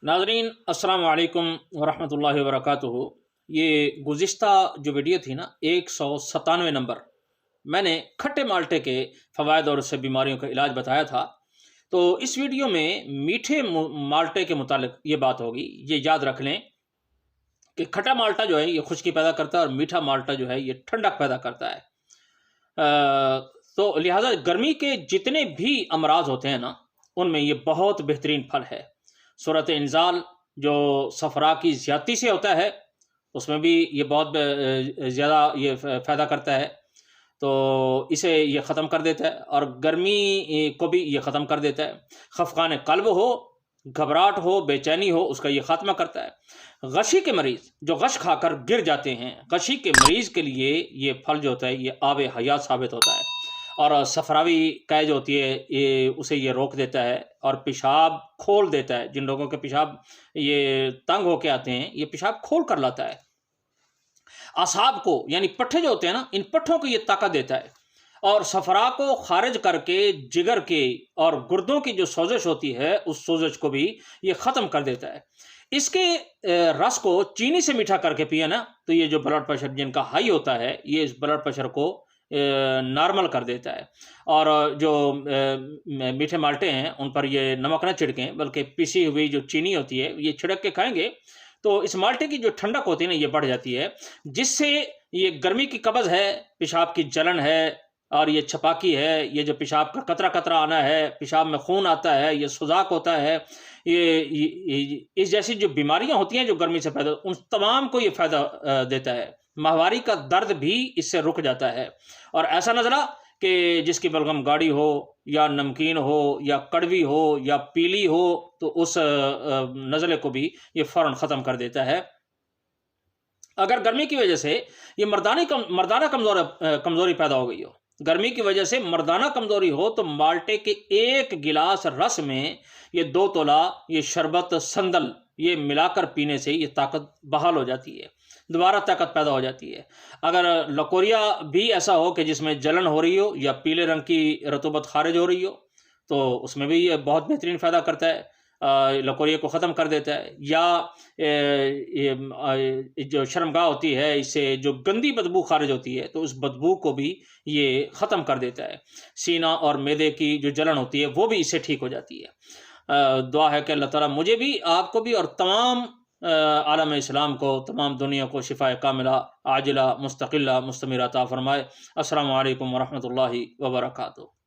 नाज़रीन अस्सलाम वालेकुम वरहमतुल्लाहि वबरकातुहू। ये गुज़िश्ता जो वीडियो थी ना 197 नंबर, मैंने खट्टे माल्टे के फ़वाइद और उससे बीमारियों का इलाज बताया था। तो इस वीडियो में मीठे माल्टे के मुतालिक ये बात होगी। ये याद रख लें कि खट्टा माल्टा जो है ये खुश्की पैदा करता है और मीठा माल्टा जो है ये ठंडक पैदा करता है। तो लिहाजा गर्मी के जितने भी अमराज होते हैं ना, उनमें ये बहुत बेहतरीन फल है। सूरत इंजाल जो सफरा की ज़्यादती से होता है, उसमें भी ये बहुत ज़्यादा ये फ़ायदा करता है। तो इसे ये ख़त्म कर देता है और गर्मी को भी ये ख़त्म कर देता है। खफ़क़ान क़ल्ब हो, घबराहट हो, बेचैनी हो, उसका ये ख़ात्मा करता है। गशी के मरीज़ जो गश खाकर गिर जाते हैं, गशी के मरीज़ के लिए ये फल जो होता है ये आब हयात साबित होता है। और सफरावी कैद होती है ये उसे ये रोक देता है और पेशाब खोल देता है। जिन लोगों के पेशाब ये तंग होके आते हैं, ये पेशाब खोल कर लाता है। असाब को यानी पट्ठे जो होते हैं ना, इन पट्ठों को ये ताकत देता है और सफरा को खारिज करके जिगर के और गुर्दों की जो सोजश होती है, उस सोजश को भी ये ख़त्म कर देता है। इसके रस को चीनी से मीठा करके पिए ना, तो ये जो ब्लड प्रेशर जिनका हाई होता है, ये इस ब्लड प्रेशर को नॉर्मल कर देता है। और जो मीठे माल्टे हैं उन पर ये नमक न छिड़कें, बल्कि पिसी हुई जो चीनी होती है ये छिड़क के खाएंगे तो इस माल्टे की जो ठंडक होती है ना ये बढ़ जाती है, जिससे ये गर्मी की कब्ज़ है, पेशाब की जलन है और ये छपाकी है, ये जो पेशाब का कतरा कतरा आना है, पेशाब में खून आता है, ये सुजाक होता है, इस जैसी जो बीमारियां होती हैं जो गर्मी से पैदा, उन तमाम को ये फ़ायदा देता है। माहवारी का दर्द भी इससे रुक जाता है। और ऐसा नज़ला कि जिसकी बलगम गाढ़ी हो या नमकीन हो या कड़वी हो या पीली हो, तो उस नज़ले को भी ये फ़ौरन ख़त्म कर देता है। अगर गर्मी की वजह से ये मर्दाना कमज़ोरी पैदा हो गई हो, गर्मी की वजह से मर्दाना कमज़ोरी हो, तो माल्टे के 1 गिलास रस में ये 2 तोला ये शरबत संदल ये मिलाकर पीने से ये ताकत बहाल हो जाती है, दोबारा ताकत पैदा हो जाती है। अगर लकोरिया भी ऐसा हो कि जिसमें जलन हो रही हो या पीले रंग की रतूबत खारिज हो रही हो, तो उसमें भी ये बहुत बेहतरीन फ़ायदा करता है। लकोरिया को ख़त्म कर देता है। या जो शर्मगाह होती है, इससे जो गंदी बदबू खारिज होती है, तो उस बदबू को भी ये ख़त्म कर देता है। सीना और मैदे की जो जलन होती है वो भी इससे ठीक हो जाती है। दुआ है कि अल्लाह ताला मुझे भी, आपको भी और तमाम आलम इस्लाम को, तमाम दुनिया को शिफ़ाए कामिला आजिला मुस्तक़िला मुस्तमिरा अता फ़रमाए। अस्सलामु अलैकुम वरहमतुल्लाहि वबरकातुहू।